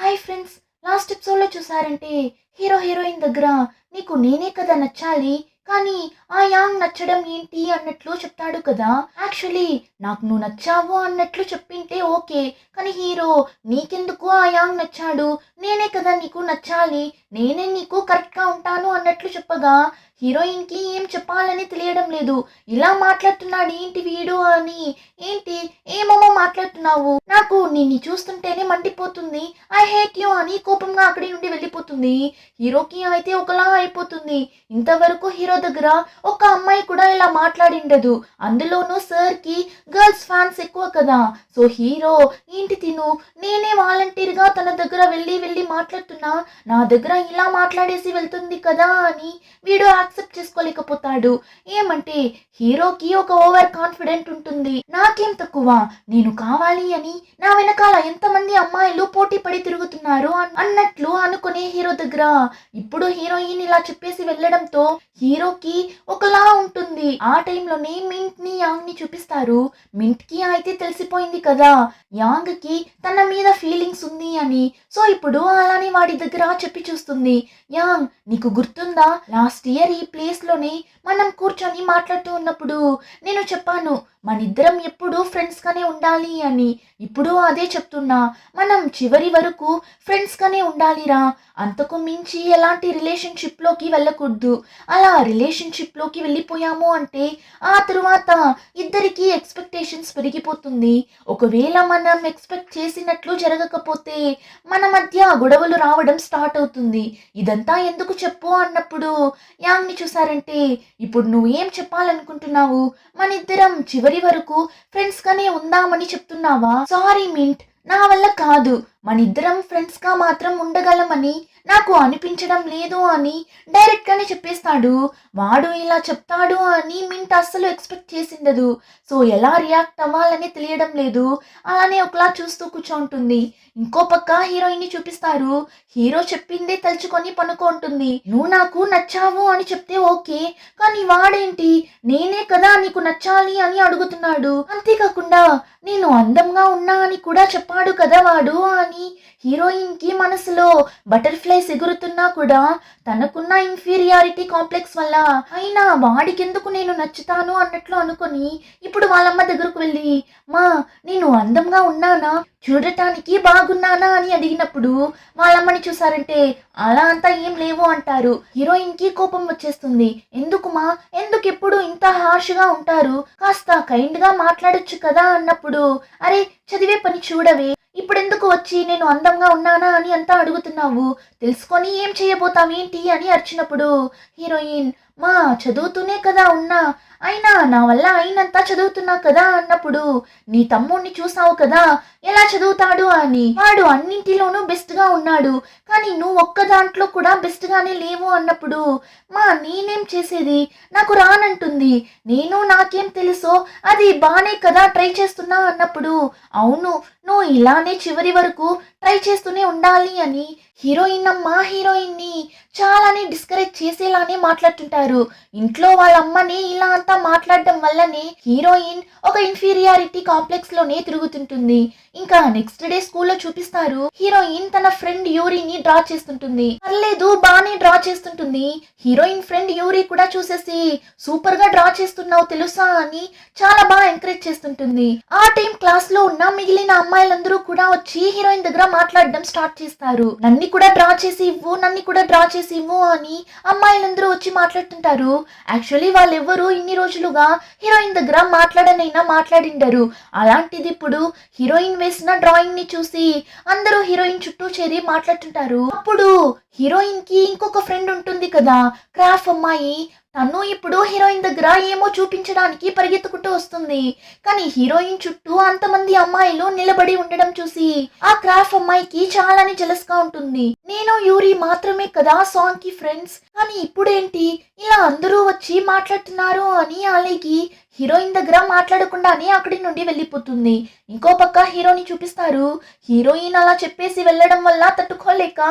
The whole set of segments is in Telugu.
హాయ్ ఫ్రెండ్స్, లాస్ట్ ఎపిసోడ్లో చూసారంటే హీరో హీరోయిన్ దగ్గర నీకు నేనే కదా నచ్చాలి, కానీ ఆ యాంగ్ నచ్చడం ఏంటి అన్నట్లు చెప్తాడు కదా. యాక్చువల్లీ నాకు నువ్వు నచ్చావు అన్నట్లు చెప్పింటే ఓకే, కానీ హీరో నీకెందుకు ఆ యాంగ్ నచ్చాడు, నేనే కదా నీకు నచ్చాలి, నేనే నీకు కరెక్ట్గా ఉంటాను అన్నట్లు చెప్పగా హీరోయిన్కి ఏం చెప్పాలని తెలియడం లేదు. ఇలా మాట్లాడుతున్నాడు ఏంటి వీడు అని. ఏంటి ఏమేమో మాట్లాడుతున్నావు, నాకు నిన్ను చూస్తుంటేనే మండిపోతుంది, ఐ హేట్ యూ అని కోపంగా అక్కడి నుండి వెళ్ళిపోతుంది. హీరోకి అయితే ఒకలా అయిపోతుంది. ఇంతవరకు హీరో దగ్గర ఒక అమ్మాయి కూడా ఇలా మాట్లాడిండదు, అందులోనూ సార్కి గర్ల్స్ ఫ్యాన్స్ ఎక్కువ కదా. సో హీరో ఏంటి తిను, నేనే వాలంటీర్గా తన దగ్గర వెళ్ళి మాట్లాడుతున్నా, నా దగ్గర ఇలా మాట్లాడేసి వెళ్తుంది కదా అని వీడు యాక్సెప్ట్ చేసుకోలేకపోతాడు. ఏమంటే హీరోకి ఒక ఓవర్ కాన్ఫిడెంట్ ఉంటుంది, నాకేం తక్కువ, నేను కావాలి అని నా వెనకాల ఎంతమంది అమ్మాయిలు పోటీ పడి తిరుగుతున్నారు అన్నట్లు అనుకునే హీరో దగ్గర ఇప్పుడు హీరోయిన్ ఇలా చెప్పేసి వెళ్ళడంతో హీరోకి ఒకలా ఉంటుంది. ఆ టైంలోనే మింట్ ని యాంగ్ ని చూపిస్తారు. మింట్ కి అయితే తెలిసిపోయింది కదా యాంగ్ కి తన మీద ఫీలింగ్స్ ఉంది అని. సో ఇప్పుడు అలానే వాడి దగ్గర చెప్పి చూస్తుంది, యాంగ్ నీకు గుర్తుందా, లాస్ట్ ఇయర్ ఈ ప్లేస్ లోనే మనం కూర్చొని మాట్లాడుతూ ఉన్నప్పుడు నేను చెప్పాను మనిద్దరం ఎప్పుడు ఫ్రెండ్స్ గానే ఉండాలి అని. ఇప్పుడు అదే చెప్తున్నా, మనం చివరి వరకు ఫ్రెండ్స్ గానే ఉండాలిరా, అంతకు మించి ఎలాంటి రిలేషన్షిప్ లోకి వెళ్ళకూడదు. అలా రిలేషన్షిప్ లోకి వెళ్ళిపోయాము అంటే ఆ తరువాత ఇద్దరికి ఎక్స్పెక్టేషన్స్ పెరిగిపోతుంది. ఒకవేళ మనం ఎక్స్పెక్ట్ చేసినట్లు జరగకపోతే మన మధ్య గొడవలు రావడం స్టార్ట్ అవుతుంది. ఇదంతా ఎందుకు చెప్పు అన్నప్పుడు యాంగ్ ని చూసారంటే ఇప్పుడు నువ్వు ఏం చెప్పాలనుకుంటున్నావు, మనిద్దరం చివరి వరకు ఫ్రెండ్స్ గానే ఉందామని చెప్తున్నావా? సారీ మింట్, నా వల్ల కాదు, మనిద్దరం ఫ్రెండ్స్ గా మాత్రం ఉండగలమని నాకు అనిపించడం లేదు అని డైరెక్ట్ గానే చెప్పేస్తాడు. వాడు ఇలా చెప్తాడు అని మింట్ అస్సలు ఎక్స్పెక్ట్ చేసిండదు. సో ఎలా రియాక్ట్ అవ్వాలని తెలియడం లేదు, అలానే ఒకలా చూస్తూ కూర్చోంటుంది. ఇంకో పక్క హీరోయిన్ ని చూపిస్తారు. హీరో చెప్పిందే తలుచుకొని పనుకుంటుంది. నువ్వు నాకు నచ్చావు అని చెప్తే ఓకే, కానీ వాడేంటి నేనే కదా నీకు నచ్చాలి అని అడుగుతున్నాడు. అంతేకాకుండా నేను అందంగా ఉన్నా అని కూడా చెప్పాడు కదా వాడు అని హీరోయిన్ కి మనసులో బటర్ఫ్లైస్ ఎగురుతున్నా కూడా తనకున్న ఇన్ఫీరియారిటీ కాంప్లెక్స్ వల్ల అయినా వాడికెందుకు నేను నచ్చుతాను అన్నట్లు అనుకొని ఇప్పుడు వాళ్ళమ్మ దగ్గరకు వెళ్ళి, మా నేను అందంగా ఉన్నానా, చూడటానికి బాగున్నానా అని అడిగినప్పుడు వాళ్ళమ్మని చూసారంటే అలా అంతా ఏం లేవు అంటారు. హీరోయిన్ కి కోపం వచ్చేస్తుంది. ఎందుకుమా, ఎందుకు ఎప్పుడు ఇంత హార్ష్గా ఉంటారు, కాస్త కైండ్ గా మాట్లాడొచ్చు కదా అన్నప్పుడు అరే చదివే పని చూడవే, ఇప్పుడెందుకు వచ్చి నేను అందంగా ఉన్నానా అని అంతా అడుగుతున్నావు, తెలుసుకొని ఏం చేయబోతావేంటి అని అరిచినప్పుడు హీరోయిన్ మా చదువుతూనే కదా ఉన్నా, అయినా నా వల్ల అయినంత చదువుతున్నా కదా అన్నప్పుడు నీ తమ్ముడిని చూసావు కదా ఎలా చదువుతాడు అని, వాడు అన్నింటిలోనూ బెస్ట్ గా ఉన్నాడు, కానీ నువ్వు ఒక్క దాంట్లో కూడా బెస్ట్ గానే లేవు అన్నప్పుడు మా నేనేం చేసేది, నాకు రానంటుంది, నేను నాకేం తెలుసో అది బానే కదా ట్రై చేస్తున్నా అన్నప్పుడు అవును నువ్వు ఇలానే చివరి వరకు ట్రై చేస్తూనే ఉండాలి అని హీరోయిన్ అమ్మ హీరోయిన్ ని చాలానే డిస్కరేజ్ చేసేలానే మాట్లాడుతుంటారు. ఇంట్లో వాళ్ళ అమ్మని ఇలా అంతా మాట్లాడడం వల్లనే హీరోయిన్ ఒక ఇన్ఫీరియారిటీ కాంప్లెక్స్ లోనే తిరుగుతుంటుంది. ఇంకా నెక్స్ట్ డే స్కూల్లో చూపిస్తారు, హీరోయిన్ తన ఫ్రెండ్ యూరిని డ్రా చేస్తుంటుంది. పర్లేదు బానే డ్రా చేస్తుంటుంది. హీరోయిన్ ఫ్రెండ్ యూరి కూడా చూసేసి సూపర్ గా డ్రా చేస్తున్నావు తెలుసా అని చాలా బాగా ఎంకరేజ్ చేస్తుంటుంది. ఆ టైం క్లాస్ లో ఉన్న మిగిలిన అమ్మాయిలందరూ కూడా వచ్చి హీరోయిన్ దగ్గర మాట్లాడడం స్టార్ట్ చేస్తారు. నన్ను కూడా డ్రా చేసి ఇవ్వు, నన్ను కూడా డ్రా చేసి ఇవ్వు అని అమ్మాయిలందరూ వచ్చి మాట్లాడుతుంటారు. యాక్చువల్లీ వాళ్ళెవ్వరూ ఇన్ని రోజులుగా హీరోయిన్ దగ్గర మాట్లాడనైనా మాట్లాడిండరు. అలాంటిది ఇప్పుడు హీరోయిన్ వేసిన డ్రాయింగ్ ని చూసి అందరూ హీరోయిన్ చుట్టూ చేరి మాట్లాడుతుంటారు. అప్పుడు హీరోయిన్ కి ఇంకొక ఫ్రెండ్ ఉంటుంది కదా క్రాఫ్ అమ్మాయి, తను ఇప్పుడు హీరోయిన్ దగ్గర ఏమో చూపించడానికి పరిగెత్తుకుంటూ వస్తుంది. కానీ హీరోయిన్ చుట్టూ అంతమంది అమ్మాయిలు నిలబడి ఉండడం చూసి ఆ క్రాఫ్ అమ్మాయికి చాలానే జెలస్ గా ఉంటుంది. నేను యూరి మాత్రమే కదా సాంగ్ కి ఫ్రెండ్స్, కానీ ఇప్పుడేంటి ఇలా అందరూ వచ్చి మాట్లాడుతున్నారు అని అలాగే హీరోయిన్ దగ్గర మాట్లాడకుండానే అక్కడి నుండి వెళ్ళిపోతుంది. ఇంకో పక్క హీరోని చూపిస్తారు. హీరోయిన్ అలా చెప్పేసి వెళ్ళడం వల్ల తట్టుకోలేక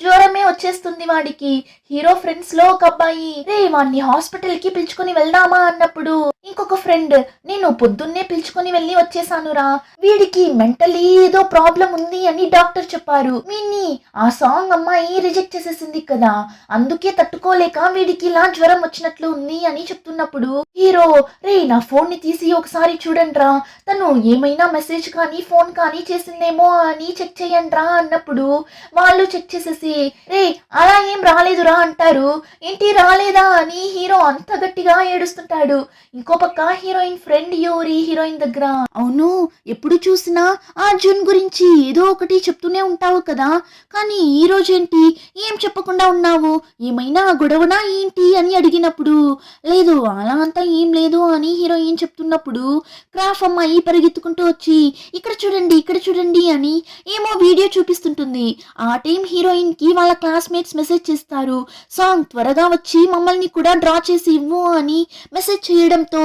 జ్వరమే వచ్చేస్తుంది వాడికి. హీరో ఫ్రెండ్స్ లో ఒక అబ్బాయి రే వాడిని హాస్పిటల్ కి పిలుచుకొని వెళ్దామా అన్నప్పుడు ఇంకొక ఫ్రెండ్ నేను పొద్దున్నే పిలుచుకొని వెళ్ళి వచ్చేసానురా, వీడికి మెంటలీ ఏదో ప్రాబ్లం ఉంది అని డాక్టర్ చెప్పారు. వీడిని ఆ సాంగ్ అమ్మాయి రిజెక్ట్ చేసేసింది కదా, అందుకే తట్టుకోలేక వీడికి ఇలా జ్వరం వచ్చినట్లు ఉంది అని చెప్తున్నప్పుడు హీరో రే నా ఫోన్ ని తీసి ఒకసారి చూడండిరా, తను ఏమైనా మెసేజ్ కానీ ఫోన్ కానీ చేసిందేమో అని చెక్ చేయండిరా అన్నప్పుడు వాళ్ళు చెక్ చేసేసి రే అలా ఏం రాలేదురా అంటారు. ఏంటి రాలేదా అని హీరో అంత గట్టిగా ఏడుస్తుంటాడు. ఇంకో పక్క హీరోయిన్ ఫ్రెండ్ యూరి హీరోయిన్ దగ్గర అవును ఎప్పుడు చూసినా ఆ జూన్ గురించి ఏదో ఒకటి చెప్తూనే ఉంటావు కదా, కానీ ఈ రోజేంటి ఏం చెప్పకుండా ఉన్నావు, ఏమైనా గొడవనా ఏంటి అని అడిగినప్పుడు లేదు అలా అంతా ఏం లేదు అని హీరోయిన్ చెప్తున్నప్పుడు క్రాఫ్ అమ్మాయి పరిగెత్తుకుంటూ వచ్చి ఇక్కడ చూడండి అని ఏమో వీడియో చూపిస్తుంటుంది. ఆ టైం హీరోయిన్ కి వాళ్ళ క్లాస్మేట్స్ మెసేజ్ చేస్తారు, సాంగ్ త్వరగా వచ్చి మమ్మల్ని కూడా డ్రా చేసి ఇవ్వు అని మెసేజ్ చేయడంతో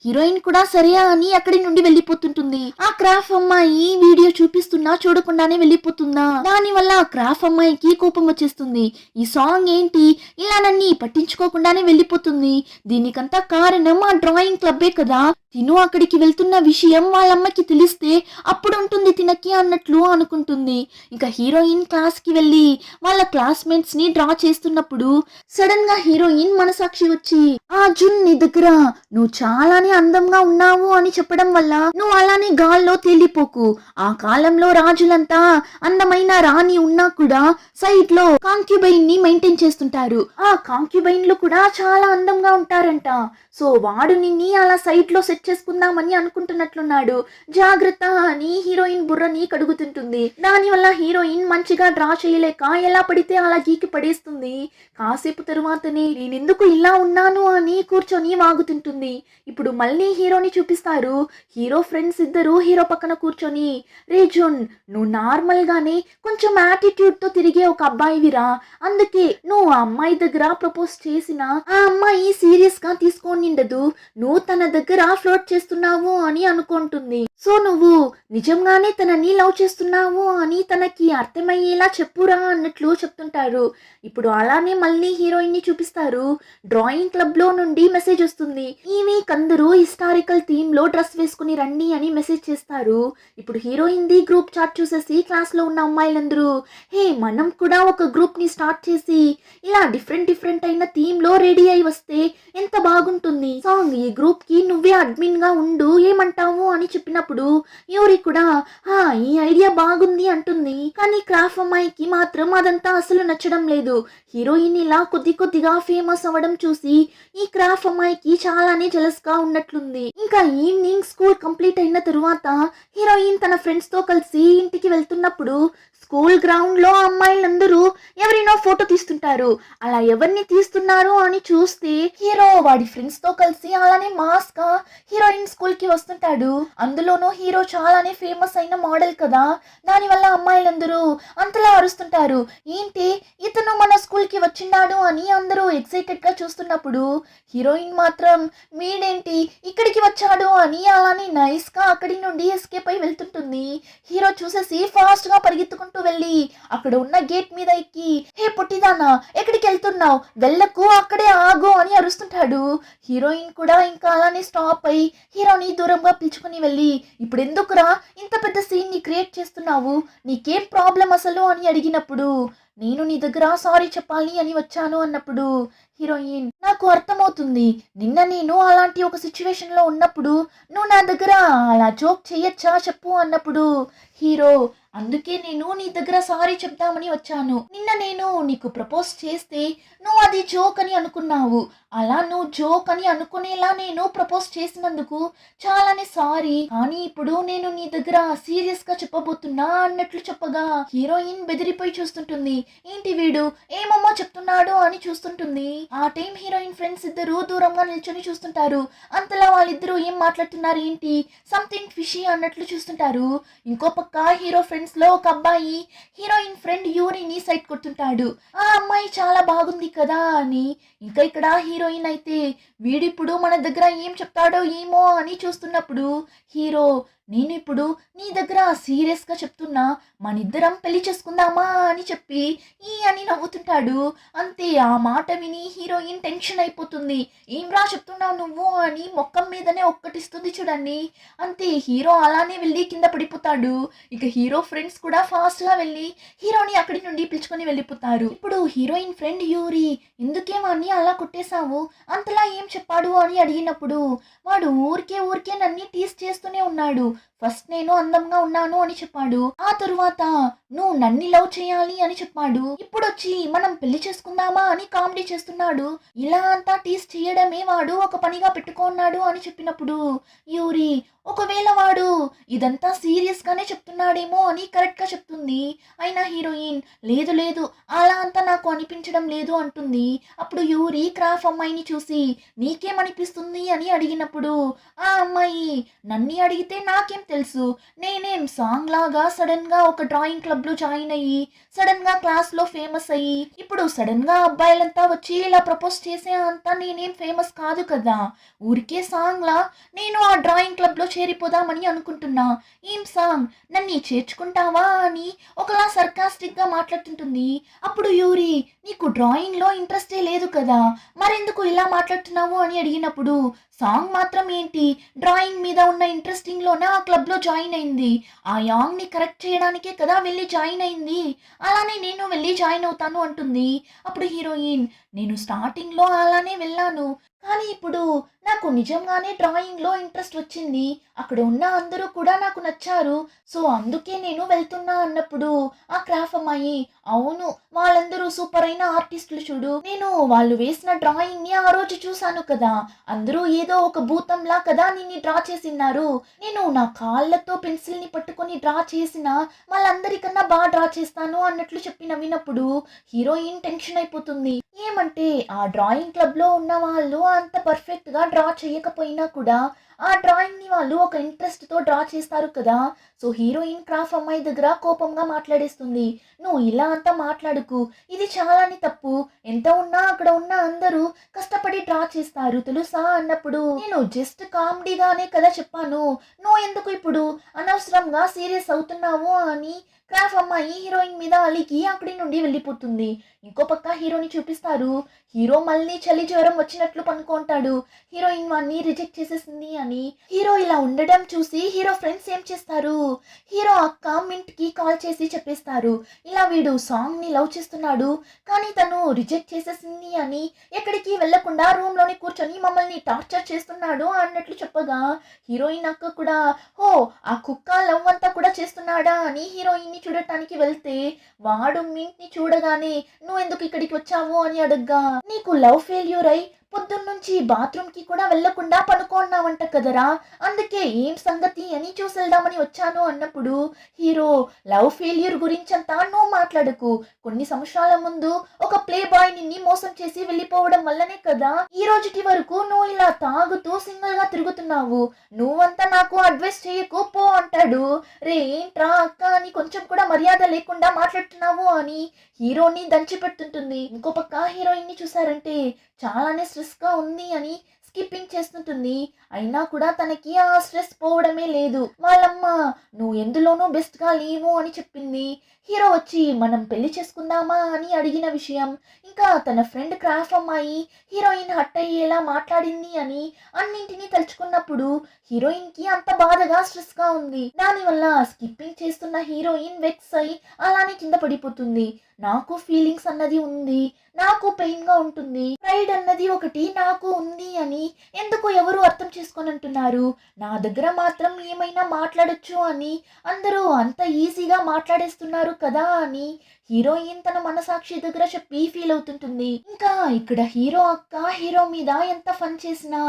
హీరోయిన్ కూడా సరే అని అక్కడి నుండి వెళ్ళిపోతుంటుంది. ఆ క్రాఫ్ అమ్మాయి వీడియో చూపిస్తున్నా చూడకుండానే వెళ్ళిపోతుందా, దాని వల్ల క్రాఫ్ అమ్మాయికి కోపం వచ్చేస్తుంది. ఈ సాంగ్ ఏంటి ఇలా నన్ను పట్టించుకోకుండానే వెళ్ళిపోతుంది, దీనికంతా కారణం ఆ డ్రాయింగ్ క్లబ్బే కదా, తిను అక్కడికి వెళ్తున్న విషయం వాళ్ళమ్మకి తెలిస్తే అప్పుడు ఉంటుంది తినకి అన్నట్లు అనుకుంటుంది. ఇంకా హీరోయిన్ క్లాస్ కి వెళ్ళి వాళ్ళ క్లాస్మేట్స్ ని డ్రా చేస్తున్నప్పుడు సడన్ గా హీరోయిన్ మనసాక్షి వచ్చి ఆ జున్ నీ దగ్గర నువ్వు చాలానే అందంగా ఉన్నావు అని చెప్పడం వల్ల నువ్వు అలానే గాల్లో తేలిపోకు, ఆ కాలంలో రాజులంతా అందమైన రాణి ఉన్నా కూడా సైడ్ లో కాంక్యుబైన్ ని మెయింటైన్ చేస్తుంటారు, ఆ కాంక్యుబైన్లు కూడా చాలా అందంగా ఉంటారంట, సో వాడు నిన్ని అలా సైట్ లో సెట్ చేసుకుందామని అనుకుంటున్నట్లున్నాడు, జాగ్రత్త అని హీరోయిన్ బుర్రని కడుగుతుంటుంది. దానివల్ల హీరోయిన్ మంచిగా డ్రా చేయలేక ఎలా పడితే అలా గీకి పడేస్తుంది. కాసేపు తరువాతనే నేనెందుకు ఇలా ఉన్నాను అని కూర్చొని వాగుతుంటుంది. ఇప్పుడు మళ్ళీ హీరోని చూపిస్తారు. హీరో ఫ్రెండ్స్ ఇద్దరు హీరో పక్కన కూర్చొని రే జున్ నువ్వు నార్మల్ గానే కొంచెం యాటిట్యూడ్ తో తిరిగే ఒక అబ్బాయివిరా, అందుకే నువ్వు ఆ అమ్మాయి దగ్గర ప్రపోజ్ చేసిన ఆ అమ్మాయి సీరియస్ గా తీసుకోనిండదు, నువ్వు తన దగ్గర ఫ్లోట్ చేస్తున్నావు అని అనుకుంటుంది, సో నువ్వు నిజంగానే తనని లవ్ చేస్తున్నావు అని తనకి అర్థమయ్యేలా చెప్పురా అన్నట్లు చెప్తుంటారు. ఇప్పుడు అలానే మళ్ళీ హీరోయిన్ ని చూపిస్తారు. డ్రాయింగ్ క్లబ్ లో నుండి మెసేజ్ వస్తుంది, ఈ వీక్ అందరూ హిస్టారికల్ థీమ్ లో డ్రెస్ వేసుకుని రండి అని మెసేజ్ చేస్తారు. ఇప్పుడు హీరోయిన్ ది గ్రూప్ చాట్ చూసేసి క్లాస్ లో ఉన్న అమ్మాయిలందరూ హే మనం కూడా ఒక గ్రూప్ ని స్టార్ట్ చేసి ఇలా డిఫరెంట్ అయిన థీమ్ లో రెడీ అయి వస్తే ఎంత బాగుంటుంది, సాంగ్ ఈ గ్రూప్ కి నువ్వే అడ్మిన్ గా ఉండు ఏమంటావు అని చెప్పినప్పుడు యూరి కూడా ఈ ఐడియా బాగుంది అంటుంది. కానీ క్రాఫ్ అమ్మాయికి మాత్రం అదంతా అసలు నచ్చడం లేదు. హీరోయిన్ ఇలా కొద్దిగా ఫేమస్ అవ్వడం చూసి ఈ క్రాఫ్ అమ్మాయికి చాలానే జెలస్ గా ఉన్నట్లుంది. ఇంకా ఈవినింగ్ స్కూల్ కంప్లీట్ అయిన తరువాత హీరోయిన్ తన ఫ్రెండ్స్ తో కలిసి ఇంటికి వెళ్తున్నప్పుడు స్కూల్ గ్రౌండ్ లో అమ్మాయిలందరూ ఎవరినో ఫోటో తీస్తుంటారు. అలా ఎవరిని తీస్తున్నారు అని చూస్తే హీరో వాడి ఫ్రెండ్స్ తో కలిసి అలానే మాస్ గా హీరోయిన్ స్కూల్ కి వస్తుంటాడు. అందులోనూ హీరో చాలానే ఫేమస్ అయిన మోడల్ కదా, దానివల్ల అమ్మాయిలందరూ అంతలా అరుస్తుంటారు, ఏంటి ఇతను మన స్కూల్ కి వచ్చిన్నాడు అని అందరూ ఎక్సైటెడ్ గా చూస్తున్నప్పుడు హీరోయిన్ మాత్రం వీడేంటి ఇక్కడికి వచ్చాడు అని అలానే నైస్ గా అక్కడి నుండి ఎస్కేప్ అయి వెళ్తుంటుంది. హీరో చూసేసి ఫాస్ట్ గా పరిగెత్తుకుంటూ వెళ్ళి అక్కడ ఉన్న గేట్ మీద ఎక్కి హే పొట్టిదానా ఎక్కడికి వెళ్తున్నావు, వెళ్ళకు అక్కడే ఆగు అని అరుస్తుంటాడు. హీరోయిన్ కూడా ఇంకా అలానే స్టాప్ అయి హీరోని దూరంగా పిలుచుకుని వెళ్ళి ఇప్పుడు ఎందుకురా ఇంత పెద్ద సీన్ ని క్రియేట్ చేస్తున్నావు, నీకేం ప్రాబ్లం అసలు అని అడిగినప్పుడు నేను నీ దగ్గర సారీ చెప్పాలి అని వచ్చాను అన్నప్పుడు హీరోయిన్ నాకు అర్థమవుతుంది, నిన్న నేను అలాంటి ఒక సిచ్యువేషన్ లో ఉన్నప్పుడు నువ్వు నా దగ్గర అలా జోక్ చెయ్యొచ్చా చెప్పు అన్నప్పుడు హీరో అందుకే నేను నీ దగ్గర సారీ చెప్దామని వచ్చాను, నిన్న నేను నీకు ప్రపోజ్ చేస్తే నువ్వు అది జోక్ అని అనుకున్నావు, అలా నువ్వు జోక్ అని అనుకునేలా నేను ప్రపోజ్ చేసినందుకు చాలానే సారీ, కానీ ఇప్పుడు నేను నీ దగ్గర సీరియస్ గా చెప్పబోతున్నా అన్నట్లు చెప్పగా హీరోయిన్ బెదిరిపోయి చూస్తుంటుంది, ఏంటి వీడు ఏమమ్మో చెప్తున్నాడు అని చూస్తుంటుంది. ఆ టైం హీరోయిన్ ఫ్రెండ్స్ ఇద్దరు దూరంగా నిల్చొని చూస్తుంటారు. అంతలా వాళ్ళిద్దరూ ఏం మాట్లాడుతున్నారు ఏంటి సంథింగ్ ఫిషీ అన్నట్లు చూస్తుంటారు. ఇంకో పక్క హీరో ఫ్రెండ్స్ లో ఒక అబ్బాయి హీరోయిన్ ఫ్రెండ్ యూరిని సైట్ కొడుతుంటాడు, ఆ అమ్మాయి చాలా బాగుంది కదా అని. ఇంకా ఇక్కడ హీరోయిన్ అయితే వీడిప్పుడు మన దగ్గర ఏం చెప్తాడో ఏమో అని చూస్తున్నప్పుడు హీరో నేను ఇప్పుడు నీ దగ్గర సీరియస్గా చెప్తున్నా, మనిద్దరం పెళ్లి చేసుకుందామా అని చెప్పి అని నవ్వుతుంటాడు. అంతే ఆ మాట విని హీరోయిన్ టెన్షన్ అయిపోతుంది. ఏంరా చెప్తున్నావు నువ్వు అని మొక్కం మీదనే ఒక్కటిస్తుంది చూడండి. అంతే హీరో అలానే వెళ్ళి కింద పడిపోతాడు. ఇక హీరో ఫ్రెండ్స్ కూడా ఫాస్ట్గా వెళ్ళి హీరోని అక్కడి నుండి పిలుచుకొని వెళ్ళిపోతారు. ఇప్పుడు హీరోయిన్ ఫ్రెండ్ యూరి, ఎందుకేమని అలా కొట్టేశావు, అంతలా ఏం చెప్పాడు అని అడిగినప్పుడు వాడు ఊరికే నన్ని టీస్ చేస్తూనే ఉన్నాడు. ఫస్ట్ నేను అందంగా ఉన్నాను అని చెప్పాడు. ఆ తరువాత నువ్వు నన్ని లవ్ చేయాలి అని చెప్పాడు. ఇప్పుడొచ్చి మనం పెళ్లి చేసుకుందామా అని కామెడీ చేస్తున్నాడు. ఇలా అంతా టీస్ చేయడమే వాడు ఒక పనిగా పెట్టుకున్నాడు అని చెప్పినప్పుడు యూరి, ఒకవేళ వాడు ఇదంతా సీరియస్ గానే చెప్తున్నాడేమో అని కరెక్ట్ గా చెప్తుంది. అయినా హీరోయిన్ లేదు లేదు అలా అంతా నాకు అనిపించడం లేదు అంటుంది. అప్పుడు యూరి క్రాఫ్ అమ్మాయిని చూసి నీకేమనిపిస్తుంది అని అడిగినప్పుడు ఆ అమ్మాయి, నన్ని అడిగితే నాకేం తెలుసు, నేనేం సాంగ్ లాగా సడన్ గా ఒక డ్రాయింగ్ క్లబ్ లో జాయిన్ అయ్యి సడన్ గా క్లాస్ లో ఫేమస్ అయ్యి ఇప్పుడు సడన్ గా అబ్బాయిలంతా వచ్చి ఇలా ప్రపోజ్ చేసే అంతా నేనేం ఫేమస్ కాదు కదా, ఊరికే సాంగ్ లా నేను ఆ డ్రాయింగ్ క్లబ్ లో చేరిపోదామని అనుకుంటున్నా. ఏం సాంగ్, నన్ను చేర్చుకుంటావా అని ఒకలా సర్కాస్టిక్ గా మాట్లాడుతుంటుంది. అప్పుడు యూరి, నీకు డ్రాయింగ్ లో ఇంట్రెస్టే లేదు కదా, మరెందుకు ఇలా మాట్లాడుతున్నావు అని అడిగినప్పుడు సాంగ్ మాత్రం ఏంటి, డ్రాయింగ్ మీద ఉన్న ఇంట్రెస్టింగ్ లోనే ఆ క్లబ్ లో జాయిన్ అయింది. ఆ యాంగ్ ని కరెక్ట్ చేయడానికే కదా వెళ్ళి జాయిన్ అయింది, అలానే నేను వెళ్ళి జాయిన్ అవుతాను అంటుంది. అప్పుడు హీరోయిన్, నేను స్టార్టింగ్ లో అలానే వెళ్ళాను, కానీ ఇప్పుడు నాకు నిజంగానే డ్రాయింగ్ లో ఇంట్రెస్ట్ వచ్చింది, అక్కడ ఉన్న అందరూ కూడా నాకు నచ్చారు, సో అందుకే నేను వెళ్తున్నా అన్నప్పుడు ఆ క్రాఫ్ అమ్మాయి, అవును వాళ్ళందరూ సూపర్ అయిన ఆర్టిస్టులు చూడు, నేను వాళ్ళు వేసిన డ్రాయింగ్ ని ఆ రోజు చూశాను కదా, అందరూ ఏదో ఒక భూతంలా కదా నిన్ను డ్రా చేసిన్నారు, నేను నా కాళ్ళతో పెన్సిల్ ని పట్టుకొని డ్రా చేసిన వాళ్ళందరికన్నా బాగా డ్రా చేస్తాను అన్నట్లు చెప్పి నవ్వినప్పుడు హీరోయిన్ టెన్షన్ అయిపోతుంది. ఏమంటే ఆ డ్రాయింగ్ క్లబ్ లో ఉన్న వాళ్ళు అంత పర్ఫెక్ట్ గా డ్రా చేయకపోయినా కూడా ఆ డ్రాయింగ్ ని వాళ్ళు ఒక ఇంట్రెస్ట్ తో డ్రా చేస్తారు కదా, సో హీరోయిన్ క్రాఫ్ అమ్మాయి దగ్గర కోపంగా మాట్లాడేస్తుంది. నువ్వు ఇలా అంతా మాట్లాడుకు, ఇది చాలాని తప్పు, ఎంత ఉన్నా అక్కడ ఉన్న అందరూ కష్టపడి డ్రా చేస్తారు తెలుసా అన్నప్పుడు నేను జస్ట్ కామెడీగానే కదా చెప్పాను, నువ్వు ఎందుకు ఇప్పుడు అనవసరంగా సీరియస్ అవుతున్నావు అని క్రాఫ్ అమ్మాయి హీరోయిన్ మీద అలిగి అక్కడి నుండి వెళ్ళిపోతుంది. ఇంకో పక్క హీరోని చూపిస్తారు. హీరో మళ్ళీ చలి జ్వరం వచ్చినట్లు పనుకుంటాడు. హీరోయిన్ వాడిని రిజెక్ట్ చేసేసింది అని. హీరో ఇలా ఉండడం చూసి హీరో ఫ్రెండ్స్ ఏం చేస్తారు, హీరో అక్క మింట్ కి కాల్ చేసి చెప్పేస్తారు, ఇలా వీడు సాంగ్ ని లవ్ చేస్తున్నాడు కానీ తను రిజెక్ట్ చేసేసింది అని, ఎక్కడికి వెళ్లకుండా రూమ్ లోనే కూర్చొని మమ్మల్ని టార్చర్ చేస్తున్నాడు అన్నట్లు చెప్పగా హీరోయిన్ అక్క కూడా, హో ఆ కుక్క లవ్ అంతా కూడా చేస్తున్నాడా అని హీరోయిన్ ని చూడటానికి వెళ్తే వాడు మింట్ ని చూడగానే నువ్వు ఎందుకు ఇక్కడికి వచ్చావు అని అడగ్గా, నీకు లవ్ ఫెయిల్యూర్ అయి పొద్దున్నుంచి బాత్రూమ్ కి కూడా వెళ్లకుండా పనుకోన్నావంట కదరా, అందుకే ఏం సంగతి అని చూసెళ్దామని వచ్చాను అన్నప్పుడు హీరో, లవ్ ఫెయిల్యూర్ గురించంతా నువ్వు మాట్లాడకు, కొన్ని సంవత్సరాల ముందు ఒక ప్లే బాయ్ నిన్ని మోసం చేసి వెళ్ళిపోవడం వల్లనే కదా ఈ రోజుటి వరకు నువ్వు ఇలా తాగుతూ సింగిల్ గా తిరుగుతున్నావు, నువ్వంతా నాకు అడ్వైస్ చేయకు పో అంటాడు. రే ఏంట్రా అక్క అని కొంచెం కూడా మర్యాద లేకుండా మాట్లాడుతున్నావు అని హీరోని దంచి పెడుతుంటుంది. ఇంకో పక్క హీరోయిన్ ని చూసారంటే చాలానే స్ట్రెస్ గా ఉంది అని స్కిప్పింగ్ చేస్తుంటుంది. అయినా కూడా తనకి ఆ స్ట్రెస్ పోవడమే లేదు. వాళ్ళమ్మ నువ్వు ఎందులోనూ బెస్ట్ గా లేవు అని చెప్పింది. హీరో వచ్చి మనం పెళ్లి చేసుకుందామా అని అడిగిన విషయం, ఇంకా తన ఫ్రెండ్ క్రాఫ్ అమ్మాయి హీరోయిన్ హట్ అయ్యేలా మాట్లాడింది అని అన్నింటినీ తలుచుకున్నప్పుడు హీరోయిన్ కి అంత బాధగా స్ట్రెస్ గా ఉంది. దానివల్ల స్కిప్పింగ్ చేస్తున్న హీరోయిన్ వెక్స్ అయి అలానే కింద పడిపోతుంది. నాకు ఫీలింగ్స్ అన్నది ఉంది, నాకు పెయిన్ గా ఉంటుంది, ప్రైడ్ అన్నది ఒకటి నాకు ఉంది అని ఎందుకు ఎవరు అర్థం చేసుకొని అంటున్నారు, నా దగ్గర మాత్రం ఏమైనా మాట్లాడొచ్చు అని అందరూ అంత ఈజీగా మాట్లాడేస్తున్నారు కదా అని హీరోయిన్ తన మనసాక్షి దగ్గర చెప్పి ఫీల్ అవుతుంటుంది. ఇంకా ఇక్కడ హీరో అక్క హీరో మీద ఎంత ఫన్ చేసినా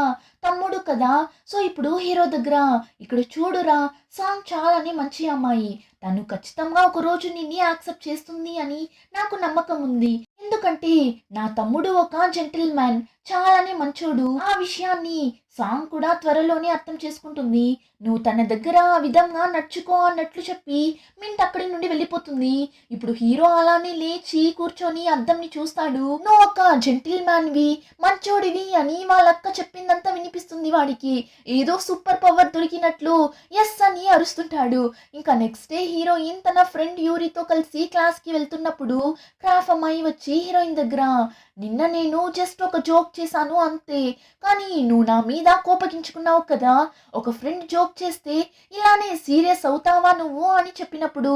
తమ్ముడు కదా, సో ఇప్పుడు హీరో దగ్గర ఇక్కడ చూడురా సాంగ్ చాలానే మంచి అమ్మాయి, తను ఖచ్చితంగా ఒక రోజు నిన్ను యాక్సెప్ట్ చేస్తుంది అని నాకు నమ్మకం ఉంది, ఎందుకంటే నా తమ్ముడు ఒక జెంటిల్ మ్యాన్, చాలానే మంచోడు, ఆ విషయాన్ని సాంగ్ కూడా త్వరలోనే అర్థం చేసుకుంటుంది. నువ్వు తన దగ్గర ఆ విధంగా నడుచుకో అన్నట్లు చెప్పి మింట్ అక్కడి నుండి వెళ్ళిపోతుంది. ఇప్పుడు హీరో అలానే లేచి కూర్చొని అద్దంని చూస్తాడు. నువ్వు ఒక జెంటిల్ మ్యాన్వి, మంచోడివి అని వాళ్ళక్క చెప్పిందంతా వినిపిస్తుంది వాడికి. ఏదో సూపర్ పవర్ దొరికినట్లు ఎస్ అని అరుస్తుంటాడు. ఇంకా నెక్స్ట్ డే హీరోయిన్ తన ఫ్రెండ్ యూరితో కలిసి క్లాస్కి వెళ్తున్నప్పుడు క్రాఫ్ అమ్మాయి వచ్చి హీరోయిన్ దగ్గర, నిన్న నేను జస్ట్ ఒక జోక్ చేశాను అంతే, కానీ నువ్వు నా మీద కోపగించుకున్నావు కదా, ఒక ఫ్రెండ్ జోక్ చేస్తే ఇలానే సీరియస్ అవుతావా నువ్వు అని చెప్పినప్పుడు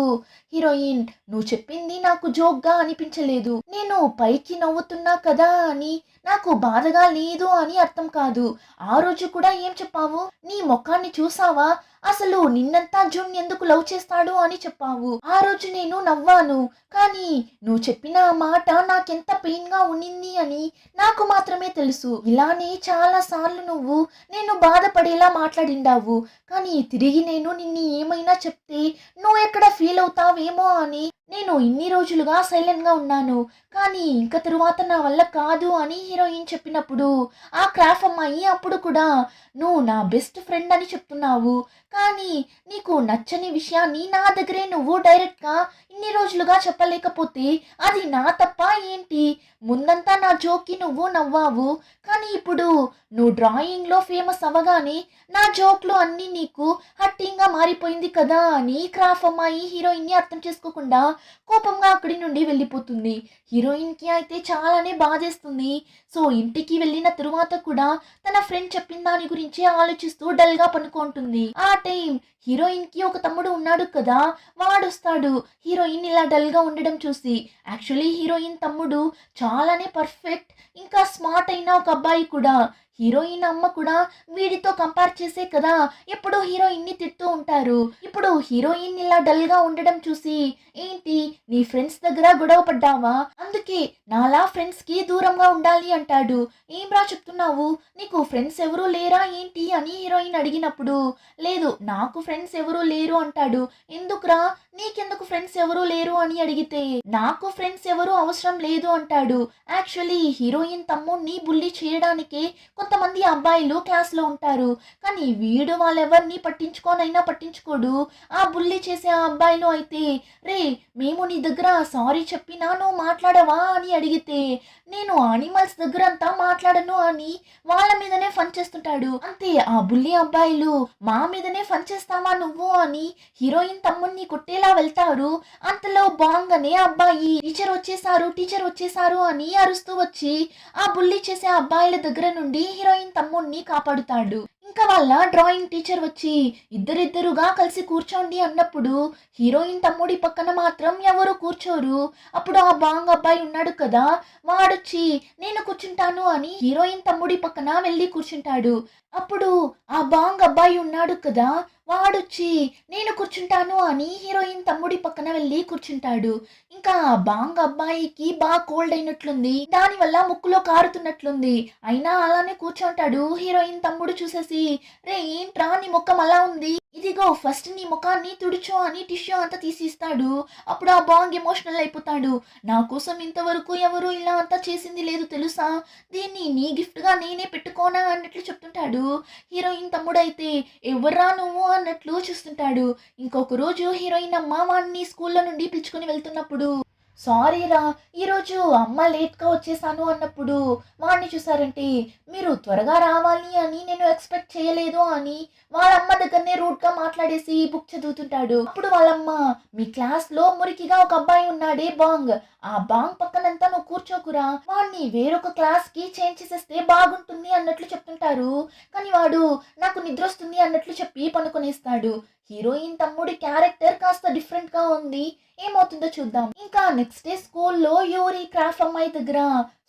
హీరోయిన్, నువ్వు చెప్పింది నాకు జోక్గా అనిపించలేదు, నేను పైకి నవ్వుతున్నా కదా అని నాకు బాధగా లేదు అని అర్థం కాదు. ఆ రోజు కూడా ఏం చెప్పావు, నీ ముఖాన్ని చూసావా, అసలు నిన్నంతా జున్ ఎందుకు లవ్ చేస్తాడు అని చెప్పావు. ఆ రోజు నేను నవ్వాను, కానీ నువ్వు చెప్పిన ఆ మాట నాకెంత పెయిన్ గా ఉండింది అని నాకు మాత్రమే తెలుసు. ఇలానే చాలా సార్లు నువ్వు నేను బాధపడేలా మాట్లాడిండావు, కానీ తిరిగి నేను నిన్ను ఏమైనా చెప్తే నువ్వు ఎక్కడ ఫీల్ అవుతావేమో అని నేను ఇన్ని రోజులుగా సైలెంట్ గా ఉన్నాను, కానీ ఇంకా తరువాత నా వల్ల కాదు అని హీరోయిన్ చెప్పినప్పుడు ఆ క్రాఫ్ అమ్మాయి అప్పుడు కూడా, నువ్వు నా బెస్ట్ ఫ్రెండ్ అని చెప్తున్నావు, కానీ నీకు నచ్చని విషయాన్ని నా దగ్గరే నువ్వు డైరెక్ట్గా ఇన్ని రోజులుగా చెప్పలేకపోతే అది నా తప్ప ఏంటి, ముందంతా నా జోక్కి నువ్వు నవ్వావు, కానీ ఇప్పుడు నువ్వు డ్రాయింగ్లో ఫేమస్ అవ్వగానే నా జోక్లు అన్నీ నీకు హట్టింగ్గా మారిపోయింది కదా అని క్రాఫ్ అమ్మాయి హీరోయిన్ని అర్థం చేసుకోకుండా కోపంగా అక్కడి నుండి వెళ్ళిపోతుంది. హీరోయిన్కి అయితే చాలానే బాధేస్తుంది. సో ఇంటికి వెళ్ళిన తరువాత కూడా తన ఫ్రెండ్ చెప్పిన దాని గురించి ఆలోచిస్తూ డల్గా పనుకుంటుంది. ఆ టైం హీరోయిన్కి ఒక తమ్ముడు ఉన్నాడు కదా, వాడొస్తాడు హీరోయిన్ ఇలా డల్గా ఉండడం చూసి. యాక్చువల్లీ హీరోయిన్ తమ్ముడు చాలానే పర్ఫెక్ట్ ఇంకా స్మార్ట్ అయిన ఒక అబ్బాయి కూడా. హీరోయిన్ అమ్మ కూడా వీడితో కంపేర్ చేసే కదా ఎప్పుడూ హీరోయిన్ని తిడుతూ ఉంటారు. ఇప్పుడు హీరోయిన్ ఇలా డల్గా ఉండడం చూసి, ఏంటి నీ ఫ్రెండ్స్ దగ్గర గొడవ పడ్డావా, అందుకే నాలా ఫ్రెండ్స్కి దూరంగా ఉండాలి అంటాడు. ఏం రా చెప్తున్నావు, నీకు ఫ్రెండ్స్ ఎవరూ లేరా ఏంటి అని హీరోయిన్ అడిగినప్పుడు, లేదు నాకు ఫ్రెండ్స్ ఎవరూ లేరు అంటాడు. ఎందుకురా, నీకెందుకు ఫ్రెండ్స్ ఎవరూ లేరు అని అడిగితే, నాకు ఫ్రెండ్స్ ఎవరూ అవసరం లేదు అంటాడు. యాక్చువల్లీ హీరోయిన్ తమ్ముడిని బుల్లి చేయడానికే కొంతమంది అబ్బాయిలు క్లాస్లో ఉంటారు, కానీ వీడు వాళ్ళెవరిని పట్టించుకోనైనా పట్టించుకోడు. ఆ బుల్లి చేసే ఆ అబ్బాయిలు అయితే, రే మేము నీ దగ్గర సారీ చెప్పినా నువ్వు మాట్లాడవా అని అడిగితే, నేను ఆనిమల్స్ దగ్గర అంతా మాట్లాడను అని వాళ్ళ మీదనే ఫన్ చేస్తుంటాడు. అంతే ఆ బుల్లి అబ్బాయిలు, మా మీదనే ఫన్ చేస్తావా నువ్వు అని హీరోయిన్ తమ్ముడిని కొట్టేలా వెళ్తారు. అంతలో బాంగనే అబ్బాయి టీచర్ వచ్చేసారు అని అరుస్తూ వచ్చి ఆ బుల్లి చేసే అబ్బాయిల దగ్గర నుండి హీరోయిన్ తమ్ముడిని కాపాడుతాడు. ఇంకా వాళ్ళ డ్రాయింగ్ టీచర్ వచ్చి ఇద్దరిద్దరుగా కలిసి కూర్చోండి అన్నప్పుడు హీరోయిన్ తమ్ముడి పక్కన మాత్రం ఎవరు కూర్చోరు. అప్పుడు ఆ బాంగ్ అబ్బాయి ఉన్నాడు కదా, వాడొచ్చి నేను కూర్చుంటాను అని హీరోయిన్ తమ్ముడి పక్కన వెళ్ళి కూర్చుంటాడు. అప్పుడు ఆ బాంగ్ అబ్బాయి ఉన్నాడు కదా, వాడొచ్చి నేను కూర్చుంటాను అని హీరోయిన్ తమ్ముడి పక్కన వెళ్ళి కూర్చుంటాడు. ఇంకా ఆ బాంగ్ అబ్బాయికి బాగా కోల్డ్ అయినట్లుంది, దానివల్ల ముక్కులో కారుతున్నట్లుంది, అయినా అలానే కూర్చుంటాడు. హీరోయిన్ తమ్ముడు చూసేసి, రే ఏంట్రా నీ ముఖం అలా ఉంది, ఇదిగో ఫస్ట్ నీ ముఖాన్ని తుడుచో అని టిష్యూ అంతా తీసిస్తాడు. అప్పుడు ఆ బాంగ్ ఎమోషనల్ అయిపోతాడు. నా కోసం ఇంతవరకు ఎవరు ఇలా అంతా చేసింది లేదు తెలుసా, దీన్ని నీ గిఫ్ట్గా నేనే పెట్టుకోనా అన్నట్లు చెప్తుంటాడు. హీరోయిన్ తమ్ముడు అయితే ఎవర్రా నువ్వు అన్నట్లు చూస్తుంటాడు. ఇంకొక రోజు హీరోయిన్ అమ్మ వాడిని స్కూల్లో నుండి పిలుచుకొని వెళ్తున్నప్పుడు, సారీ రా ఈరోజు అమ్మ లేట్గా వచ్చేసాను అన్నప్పుడు వాడిని చూసారంటే, మీరు త్వరగా రావాలి అని నేను ఎక్స్పెక్ట్ చేయలేదు అని వాళ్ళ అమ్మ దగ్గరనే రూట్గా మాట్లాడేసి బుక్ చదువుతుంటాడు. అప్పుడు వాళ్ళమ్మ, మీ క్లాస్లో మురికిగా ఒక అబ్బాయి ఉన్నాడే బాంగ్, ఆ బాంగ్ పక్కనంతా నువ్వు కూర్చోకురా, వాడిని వేరొక క్లాస్కి చేంజ్ చేసేస్తే బాగుంటుంది అన్నట్లు చెప్తుంటారు. కానీ వాడు నాకు నిద్ర వస్తుంది అన్నట్లు చెప్పి పనుకొనేస్తాడు. హీరోయిన్ తమ్ముడి క్యారెక్టర్ కాస్త డిఫరెంట్గా ఉంది, ఏమవుతుందో చూద్దాం. ఇంకా నెక్స్ట్ డే స్కూల్లో యూరి క్రాఫ్ అమ్మాయి దగ్గర,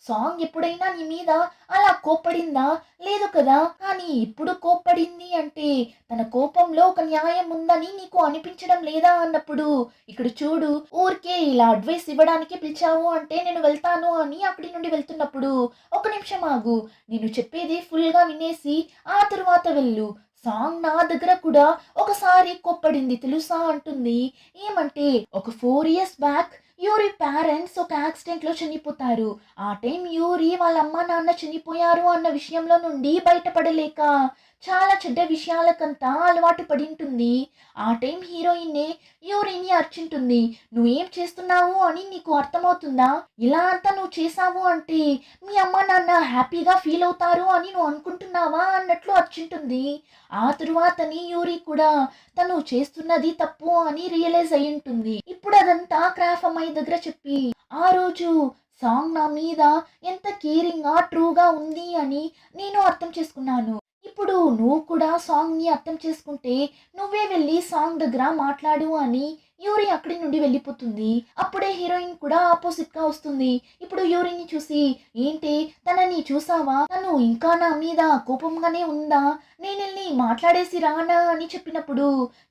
సాంగ్ ఎప్పుడైనా నీ మీద అలా కోప్పడిందా, లేదు కదా, కానీ ఇప్పుడు కోప్పడింది అంటే తన కోపంలో ఒక న్యాయం ఉందని నీకు అనిపించడం లేదా అన్నప్పుడు, ఇక్కడ చూడు ఊరికే ఇలా అడ్వైస్ ఇవ్వడానికి పిలిచావు అంటే నేను వెళ్తాను అని అక్కడి నుండి వెళ్తున్నప్పుడు, ఒక నిమిషం ఆగు, నేను చెప్పేది ఫుల్గా వినేసి ఆ తరువాత వెళ్ళు, సాంగ్ నా దగ్గర కూడా ఒకసారి కోప్పడింది తెలుసా అంటుంది. ఏమంటే ఒక 4 years బ్యాక్ యూరి పేరెంట్స్ ఒక యాక్సిడెంట్లో చనిపోతారు. ఆ టైం యూరి వాళ్ళ అమ్మ నాన్న చనిపోయారు అన్న విషయంలో నుండి బయటపడలేక చాలా చెడ్డ విషయాలకంతా అలవాటు పడింటుంది. ఆ టైం హీరోయిన్నే యూరిని అర్చుంటుంది. నువ్వేం చేస్తున్నావు అని నీకు అర్థమవుతుందా? ఇలా అంతా నువ్వు చేసావు అంటే మీ అమ్మ నాన్న హ్యాపీగా ఫీల్ అవుతారు అని నువ్వు అనుకుంటున్నావా అన్నట్లు అర్చుంటుంది. ఆ తరువాతని యూరి కూడా తను చేస్తున్నది తప్పు అని రియలైజ్ అయి ఉంటుంది. ఇప్పుడు అదంతా క్రాఫ్ అమ్మాయి దగ్గర చెప్పి ఆ రోజు సాంగ్ నా మీద ఎంత కేరింగ్గా ట్రూగా ఉంది అని నేను అర్థం చేసుకున్నాను. ఇప్పుడు నువ్వు కూడా సాంగ్ని అర్థం చేసుకుంటే నువ్వే వెళ్ళి సాంగ్ దగ్గర మాట్లాడు అని యూరి అక్కడి నుండి వెళ్ళిపోతుంది. అప్పుడే హీరోయిన్ కూడా ఆపోజిట్ గా వస్తుంది. ఇప్పుడు యూరిని చూసి ఏంటి తనని చూసావా, తను ఇంకా నా మీద కోపంగానే ఉందా, నేను వెళ్ళి మాట్లాడేసి రానా అని చెప్పినప్పుడు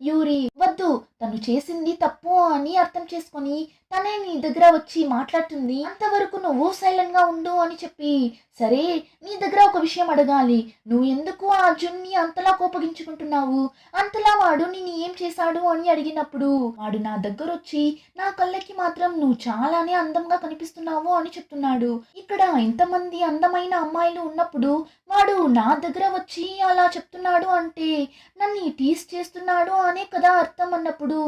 యూరి వద్దు, తను చేసింది తప్పు అని అర్థం చేసుకొని తనే నీ దగ్గర వచ్చి మాట్లాడుతుంది, అంతవరకు నువ్వు సైలెంట్ గా ఉండు అని చెప్పి సరే నీ దగ్గర ఒక విషయం అడగాలి, నువ్వు ఎందుకు ఆ అర్జున్ని అంతలా కోపగించుకుంటున్నావు, అంతలా వాడు నిన్ను ఏం చేశాడు అని అడిగినప్పుడు వాడు నా దగ్గర వచ్చి నా కళ్ళకి మాత్రం నువ్వు చాలానే అందంగా కనిపిస్తున్నావు అని చెప్తున్నాడు. ఇక్కడ ఇంతమంది అందమైన అమ్మాయిలు ఉన్నప్పుడు వాడు నా దగ్గర వచ్చి అలా చెప్తున్నాడు అంటే నన్ను టీస్ చేస్తున్నాడు అనే కదా అర్థం అన్నప్పుడు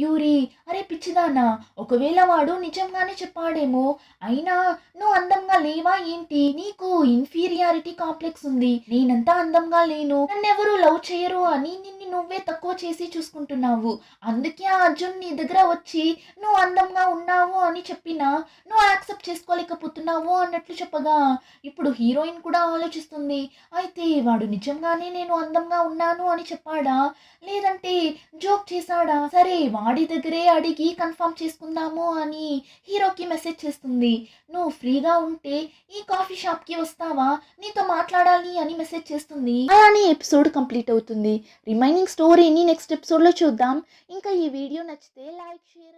యూరి అరే పిచ్చిదానా, ఒకవేళ వాడు నిజంగానే చెప్పాడేమో, అయినా నువ్వు అందంగా లేవా ఏంటి, నీకు ఇన్ఫీరియారిటీ కాంప్లెక్స్ ఉంది, నేనంతా అందంగా లేను, నన్నెవరూ లవ్ చేయరు అని నిన్ను నువ్వే తక్కువ చేసి చూసుకుంటున్నావు, అందుకే ఆ అర్జున్ నీ దగ్గర వచ్చి నువ్వు అందంగా ఉన్నావు అని చెప్పినా నువ్వు యాక్సెప్ట్ చేసుకోలేకపోతున్నావు అన్నట్లు చెప్పగా ఇప్పుడు హీరోయిన్ కూడా ఆలోచిస్తుంది, అయితే వాడు నిజంగానే నేను అందంగా ఉన్నాను అని చెప్పాడా లేదంటే జోక్ చేశాడా, సరే వాడి దగ్గరే అడిగి కన్ఫర్మ్ చేసుకుందాము అని హీరోకి మెసేజ్ చేస్తుంది. నువ్వు ఫ్రీగా ఉంటే ఈ కాఫీ షాప్కి వస్తావా, నీతో మాట్లాడాలి అని మెసేజ్ చేస్తుంది. అలానే ఎపిసోడ్ కంప్లీట్ అవుతుంది. రిమైనింగ్ స్టోరీని నెక్స్ట్ ఎపిసోడ్లో చూద్దాం. ఇంకా ఈ వీడియో నచ్చితే లైక్, షేర్